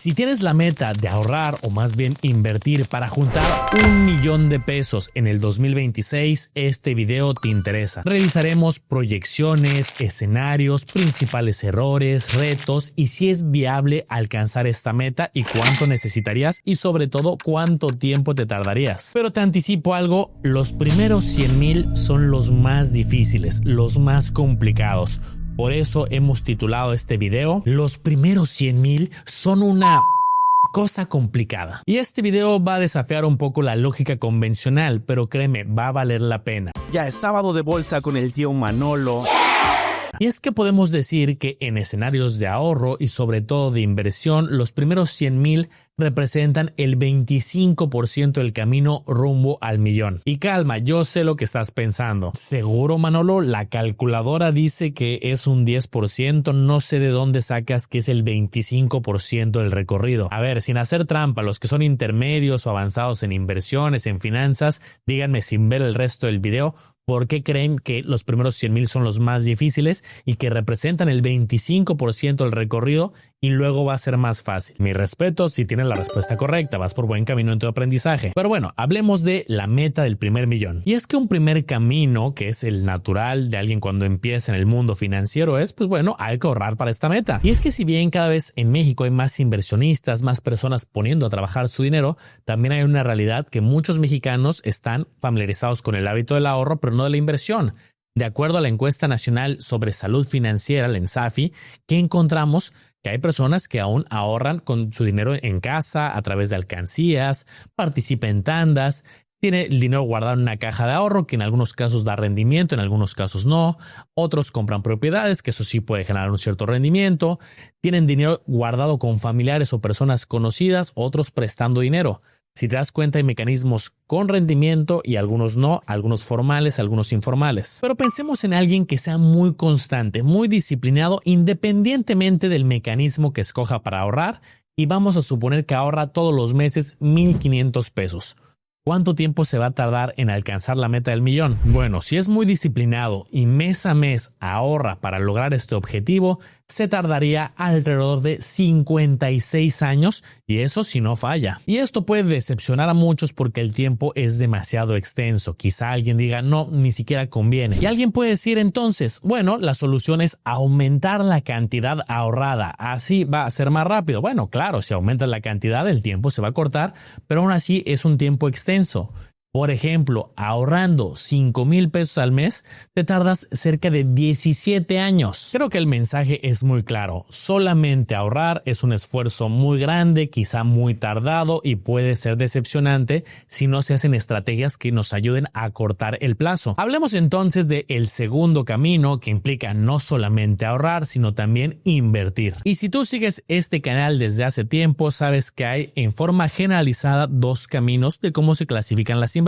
Si tienes la meta de ahorrar o más bien invertir para juntar $1,000,000 en el 2026, este video te interesa. Revisaremos proyecciones, escenarios, principales errores, retos y si es viable alcanzar esta meta y cuánto necesitarías y sobre todo cuánto tiempo te tardarías. Pero te anticipo algo, los primeros 100,000 son los más difíciles, los más complicados. Por eso hemos titulado este video, los primeros 100,000 son una cosa complicada. Y este video va a desafiar un poco la lógica convencional, pero créeme, va a valer la pena. Ya es sábado de bolsa con el tío Manolo. Y es que podemos decir que en escenarios de ahorro y sobre todo de inversión, los primeros 100,000 representan el 25% del camino rumbo al millón. Y calma, yo sé lo que estás pensando. ¿Seguro, Manolo? La calculadora dice que es un 10%, no sé de dónde sacas que es el 25% del recorrido. A ver, sin hacer trampa, los que son intermedios o avanzados en inversiones, en finanzas, díganme sin ver el resto del video, ¿por qué creen que los primeros 100,000 son los más difíciles y que representan el 25% del recorrido y luego va a ser más fácil? Mi respeto si tienes la respuesta correcta, vas por buen camino en tu aprendizaje. Pero bueno, hablemos de la meta del primer millón. Y es que un primer camino, que es el natural de alguien cuando empieza en el mundo financiero, es pues bueno, hay que ahorrar para esta meta. Y es que si bien cada vez en México hay más inversionistas, más personas poniendo a trabajar su dinero, también hay una realidad que muchos mexicanos están familiarizados con el hábito del ahorro, pero no de la inversión. De acuerdo a la encuesta nacional sobre salud financiera, la ENSAFI, que encontramos que hay personas que aún ahorran con su dinero en casa a través de alcancías, participa en tandas, tiene el dinero guardado en una caja de ahorro que en algunos casos da rendimiento, en algunos casos no. Otros compran propiedades, que eso sí puede generar un cierto rendimiento. Tienen dinero guardado con familiares o personas conocidas, otros prestando dinero. Si te das cuenta, hay mecanismos con rendimiento y algunos no, algunos formales, algunos informales. Pero pensemos en alguien que sea muy constante, muy disciplinado, independientemente del mecanismo que escoja para ahorrar, y vamos a suponer que ahorra todos los meses 1,500 pesos. ¿Cuánto tiempo se va a tardar en alcanzar la meta del millón? Bueno, si es muy disciplinado y mes a mes ahorra para lograr este objetivo, se tardaría alrededor de 56 años y eso si no falla. Y esto puede decepcionar a muchos porque el tiempo es demasiado extenso. Quizá alguien diga, no, ni siquiera conviene. Y alguien puede decir entonces, bueno, la solución es aumentar la cantidad ahorrada. Así va a ser más rápido. Bueno, claro, si aumentas la cantidad, el tiempo se va a cortar, pero aún así es un tiempo extenso. Por ejemplo, ahorrando 5,000 pesos al mes, te tardas cerca de 17 años. Creo que el mensaje es muy claro. Solamente ahorrar es un esfuerzo muy grande, quizá muy tardado y puede ser decepcionante si no se hacen estrategias que nos ayuden a acortar el plazo. Hablemos entonces del segundo camino que implica no solamente ahorrar, sino también invertir. Y si tú sigues este canal desde hace tiempo, sabes que hay en forma generalizada dos caminos de cómo se clasifican las inversiones.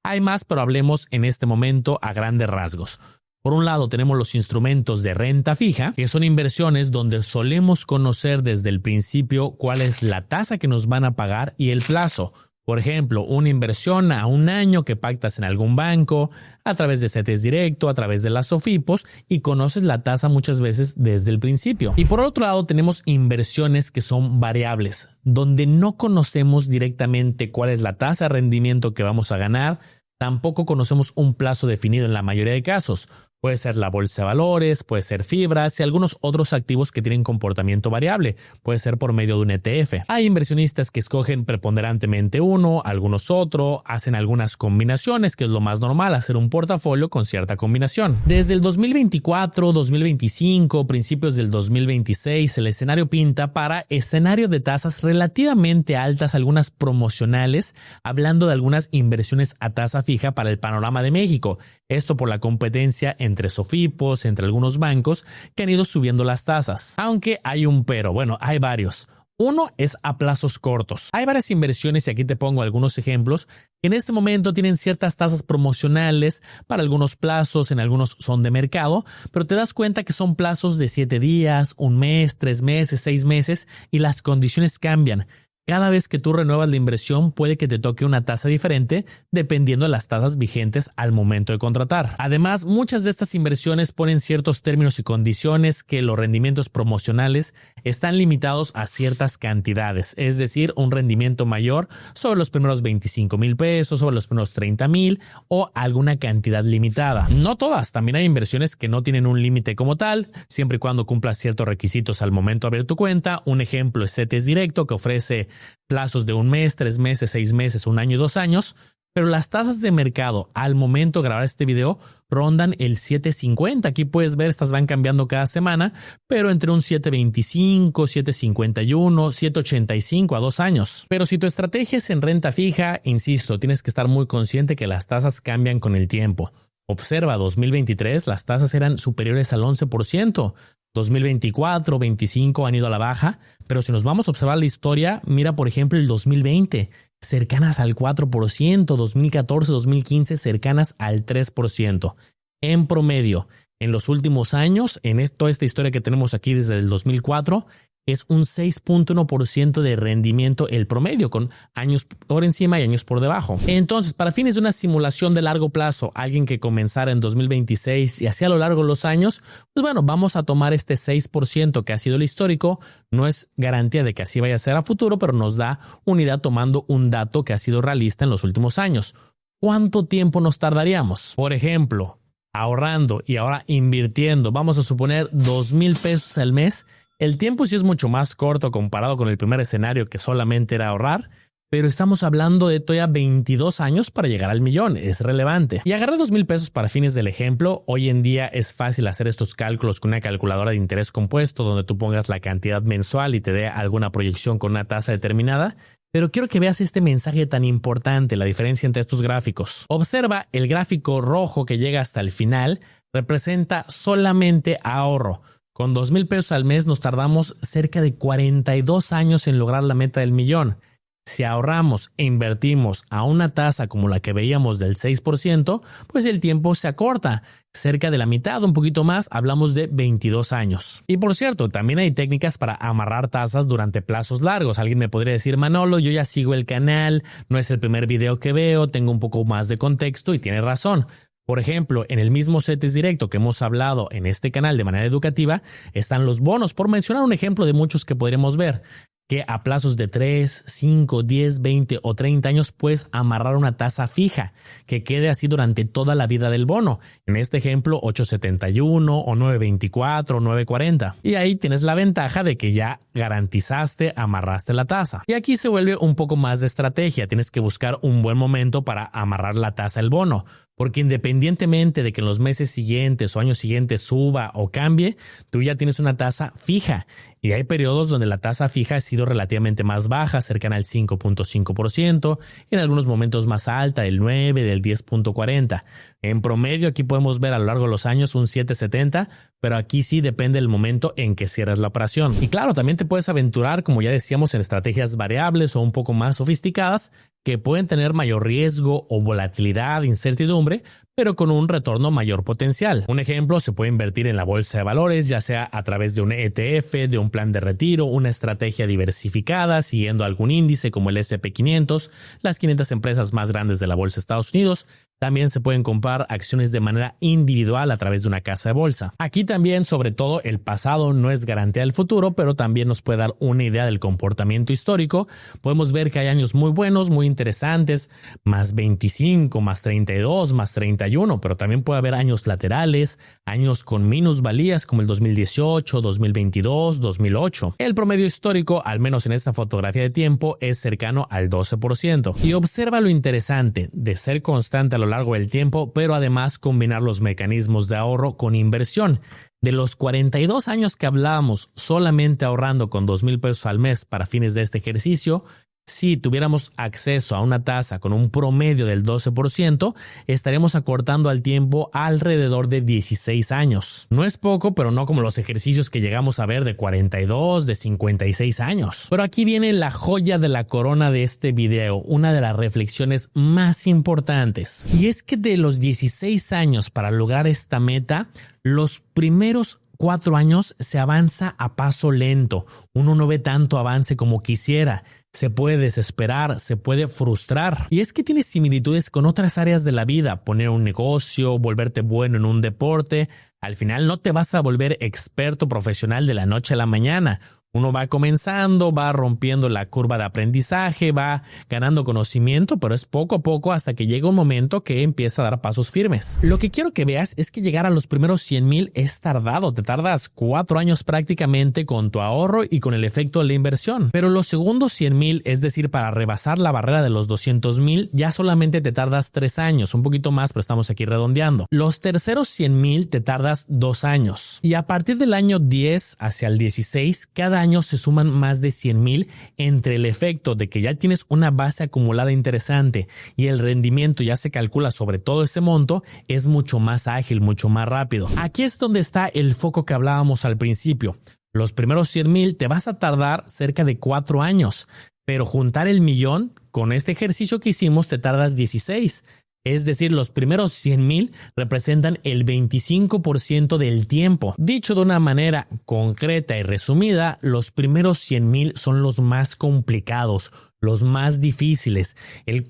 Hay más, pero hablemos en este momento a grandes rasgos. Por un lado tenemos los instrumentos de renta fija, que son inversiones donde solemos conocer desde el principio cuál es la tasa que nos van a pagar y el plazo. Por ejemplo, una inversión a un año que pactas en algún banco, a través de CETES directo, a través de las SOFIPOS y conoces la tasa muchas veces desde el principio. Y por otro lado tenemos inversiones que son variables, donde no conocemos directamente cuál es la tasa de rendimiento que vamos a ganar, tampoco conocemos un plazo definido en la mayoría de casos. Puede ser la bolsa de valores, puede ser fibras y algunos otros activos que tienen comportamiento variable. Puede ser por medio de un ETF. Hay inversionistas que escogen preponderantemente uno, algunos otro, hacen algunas combinaciones, que es lo más normal, hacer un portafolio con cierta combinación. Desde el 2024, 2025, principios del 2026, el escenario pinta para escenario de tasas relativamente altas, algunas promocionales, hablando de algunas inversiones a tasa fija para el panorama de México. Esto por la competencia entre SOFIPOS, entre algunos bancos que han ido subiendo las tasas. Aunque hay un pero, bueno, hay varios. Uno es a plazos cortos. Hay varias inversiones y aquí te pongo algunos ejemplos que en este momento tienen ciertas tasas promocionales para algunos plazos, en algunos son de mercado, pero te das cuenta que son plazos de 7 días, un mes, 3 meses, 6 meses y las condiciones cambian. Cada vez que tú renuevas la inversión puede que te toque una tasa diferente dependiendo de las tasas vigentes al momento de contratar. Además, muchas de estas inversiones ponen ciertos términos y condiciones que los rendimientos promocionales están limitados a ciertas cantidades, es decir, un rendimiento mayor sobre los primeros 25,000 pesos, sobre los primeros 30,000 o alguna cantidad limitada. No todas, también hay inversiones que no tienen un límite como tal, siempre y cuando cumplas ciertos requisitos al momento de abrir tu cuenta. Un ejemplo es CETES Directo, que ofrece plazos de 1 mes, 3 meses, 6 meses, 1 año y 2 años, pero las tasas de mercado al momento de grabar este video rondan el 7.50. Aquí puedes ver, estas van cambiando cada semana, pero entre un 7.25, 7.51, 7.85 a 2 años. Pero si tu estrategia es en renta fija, insisto, tienes que estar muy consciente que las tasas cambian con el tiempo. Observa, 2023 las tasas eran superiores al 11%. 2024, 25 han ido a la baja, pero si nos vamos a observar la historia, mira por ejemplo el 2020, cercanas al 4%, 2014, 2015 cercanas al 3%. En promedio, en los últimos años, toda esta historia que tenemos aquí desde el 2004, es un 6.1% de rendimiento el promedio, con años por encima y años por debajo. Entonces, para fines de una simulación de largo plazo, alguien que comenzara en 2026 y así a lo largo de los años, pues bueno, vamos a tomar este 6% que ha sido el histórico. No es garantía de que así vaya a ser a futuro, pero nos da unidad tomando un dato que ha sido realista en los últimos años. ¿Cuánto tiempo nos tardaríamos? Por ejemplo, ahorrando y ahora invirtiendo, vamos a suponer 2,000 pesos al mes. El tiempo sí es mucho más corto comparado con el primer escenario, que solamente era ahorrar, pero estamos hablando de todavía 22 años para llegar al millón. Es relevante. Y agarré 2,000 pesos para fines del ejemplo. Hoy en día es fácil hacer estos cálculos con una calculadora de interés compuesto, donde tú pongas la cantidad mensual y te dé alguna proyección con una tasa determinada. Pero quiero que veas este mensaje tan importante, la diferencia entre estos gráficos. Observa, el gráfico rojo que llega hasta el final representa solamente ahorro. Con 2,000 pesos al mes nos tardamos cerca de 42 años en lograr la meta del millón. Si ahorramos e invertimos a una tasa como la que veíamos del 6%, pues el tiempo se acorta. Cerca de la mitad, un poquito más, hablamos de 22 años. Y por cierto, también hay técnicas para amarrar tasas durante plazos largos. Alguien me podría decir, Manolo, yo ya sigo el canal, no es el primer video que veo, tengo un poco más de contexto y tiene razón. Por ejemplo, en el mismo CETES Directo que hemos hablado en este canal de manera educativa, están los bonos, por mencionar un ejemplo de muchos que podremos ver, que a plazos de 3, 5, 10, 20 o 30 años puedes amarrar una tasa fija que quede así durante toda la vida del bono. En este ejemplo, 8.71 o 9.24 o 9.40. Y ahí tienes la ventaja de que ya garantizaste, amarraste la tasa. Y aquí se vuelve un poco más de estrategia. Tienes que buscar un buen momento para amarrar la tasa del bono. Porque independientemente de que en los meses siguientes o años siguientes suba o cambie, tú ya tienes una tasa fija. Y hay periodos donde la tasa fija ha sido relativamente más baja, cercana al 5.5%, en algunos momentos más alta, del 9, del 10.40%. En promedio aquí podemos ver a lo largo de los años un 7.70%, pero aquí sí depende del momento en que cierras la operación. Y claro, también te puedes aventurar, como ya decíamos, en estrategias variables o un poco más sofisticadas, que pueden tener mayor riesgo o volatilidad, incertidumbre, pero con un retorno mayor potencial. Un ejemplo, se puede invertir en la bolsa de valores, ya sea a través de un ETF, de un plan de retiro, una estrategia diversificada, siguiendo algún índice como el S&P 500, las 500 empresas más grandes de la bolsa de Estados Unidos. También se pueden comprar acciones de manera individual a través de una casa de bolsa. Aquí también, sobre todo, el pasado no es garantía del futuro, pero también nos puede dar una idea del comportamiento histórico. Podemos ver que hay años muy buenos, muy interesantes, más 25, más 32, más 31, pero también puede haber años laterales, años con minusvalías como el 2018, 2022, 2008. El promedio histórico, al menos en esta fotografía de tiempo, es cercano al 12%. Y observa lo interesante de ser constante a lo largo del tiempo, pero además combinar los mecanismos de ahorro con inversión. De los 42 años que hablábamos solamente ahorrando con 2,000 pesos al mes para fines de este ejercicio, si tuviéramos acceso a una tasa con un promedio del 12%, estaremos acortando al tiempo alrededor de 16 años. No es poco, pero no como los ejercicios que llegamos a ver de 42, de 56 años. Pero aquí viene la joya de la corona de este video, una de las reflexiones más importantes. Y es que de los 16 años para lograr esta meta, los primeros 4 años se avanza a paso lento. Uno no ve tanto avance como quisiera. Se puede desesperar, se puede frustrar. Y es que tiene similitudes con otras áreas de la vida. Poner un negocio, volverte bueno en un deporte. Al final no te vas a volver experto profesional de la noche a la mañana. Uno va comenzando, va rompiendo la curva de aprendizaje, va ganando conocimiento, pero es poco a poco hasta que llega un momento que empieza a dar pasos firmes. Lo que quiero que veas es que llegar a los primeros 100,000 es tardado. Te tardas 4 años prácticamente con tu ahorro y con el efecto de la inversión. Pero los segundos 100,000, es decir, para rebasar la barrera de los 200,000, ya solamente te tardas 3 años, un poquito más, pero estamos aquí redondeando. Los terceros 100,000 te tardas 2 años. Y a partir del año 10 hacia el 16, cada año se suman más de 100,000 entre el efecto de que ya tienes una base acumulada interesante y el rendimiento ya se calcula sobre todo ese monto, es mucho más ágil, mucho más rápido. Aquí es donde está el foco que hablábamos al principio. Los primeros 100,000 te vas a tardar cerca de 4 años, pero juntar el millón con este ejercicio que hicimos te tardas 16. Es decir, los primeros 100,000 representan el 25% del tiempo. Dicho de una manera concreta y resumida, los primeros 100,000 son los más complicados, los más difíciles,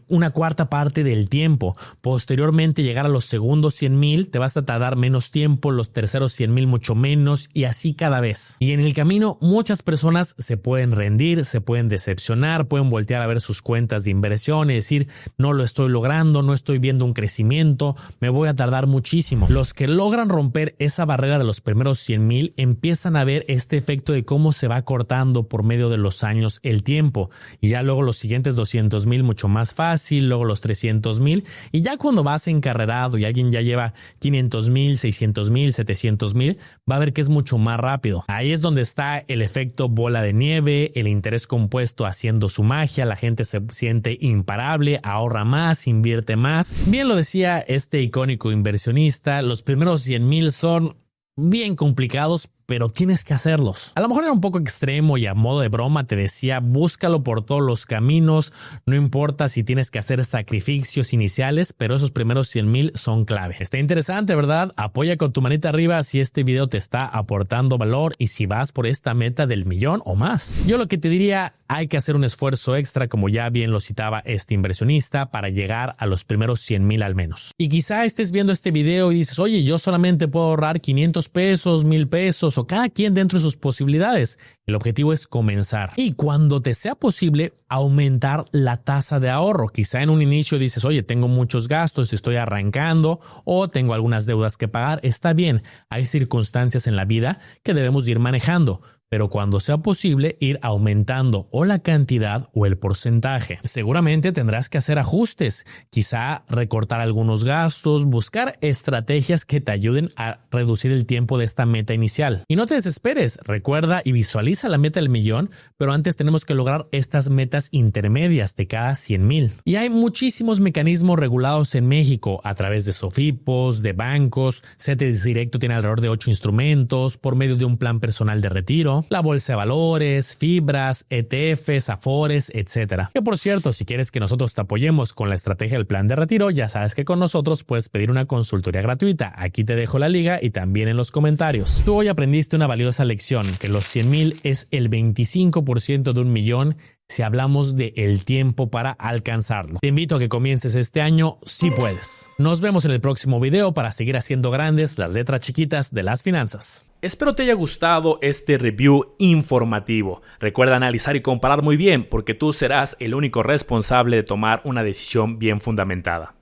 una cuarta parte del tiempo. Posteriormente, llegar a los segundos 100,000 te vas a tardar menos tiempo, los terceros 100,000 mucho menos y así cada vez. Y en el camino muchas personas se pueden rendir, se pueden decepcionar, pueden voltear a ver sus cuentas de inversión y decir no lo estoy logrando, no estoy viendo un crecimiento, me voy a tardar muchísimo. Los que logran romper esa barrera de los primeros 100,000 empiezan a ver este efecto de cómo se va cortando por medio de los años el tiempo y ya luego los siguientes 200,000 mucho más fácil, luego los 300,000 y ya cuando vas encarrerado y alguien ya lleva 500,000, 600,000, 700,000, va a ver que es mucho más rápido. Ahí es donde está el efecto bola de nieve, el interés compuesto haciendo su magia, la gente se siente imparable, ahorra más, invierte más. Bien lo decía este icónico inversionista, los primeros 100,000 son bien complicados, pero tienes que hacerlos. A lo mejor era un poco extremo y a modo de broma te decía búscalo por todos los caminos, no importa si tienes que hacer sacrificios iniciales, pero esos primeros 100,000 son clave. Está interesante, ¿verdad? Apoya con tu manita arriba si este video te está aportando valor y si vas por esta meta del millón o más. Yo lo que te diría, hay que hacer un esfuerzo extra, como ya bien lo citaba este inversionista, para llegar a los primeros 100,000 al menos. Y quizá estés viendo este video y dices, oye, yo solamente puedo ahorrar 500 pesos, 1,000 pesos o cada quien dentro de sus posibilidades. El objetivo es comenzar y cuando te sea posible aumentar la tasa de ahorro. Quizá en un inicio dices, oye, tengo muchos gastos, estoy arrancando o tengo algunas deudas que pagar. Está bien, hay circunstancias en la vida que debemos ir manejando, pero cuando sea posible ir aumentando o la cantidad o el porcentaje. Seguramente tendrás que hacer ajustes, quizá recortar algunos gastos, buscar estrategias que te ayuden a reducir el tiempo de esta meta inicial. Y no te desesperes, recuerda y visualiza la meta del millón, pero antes tenemos que lograr estas metas intermedias de cada 100,000. Y hay muchísimos mecanismos regulados en México a través de Sofipos, de bancos. CETES Directo tiene alrededor de 8 instrumentos por medio de un plan personal de retiro, la bolsa de valores, fibras, ETFs, afores, etcétera. Que por cierto, si quieres que nosotros te apoyemos con la estrategia del plan de retiro, ya sabes que con nosotros puedes pedir una consultoría gratuita. Aquí te dejo la liga y también en los comentarios. Tú hoy aprendiste una valiosa lección, que los 100,000 es el 25% de un millón si hablamos de el tiempo para alcanzarlo. Te invito a que comiences este año si puedes. Nos vemos en el próximo video para seguir haciendo grandes las letras chiquitas de las finanzas. Espero te haya gustado este review informativo. Recuerda analizar y comparar muy bien porque tú serás el único responsable de tomar una decisión bien fundamentada.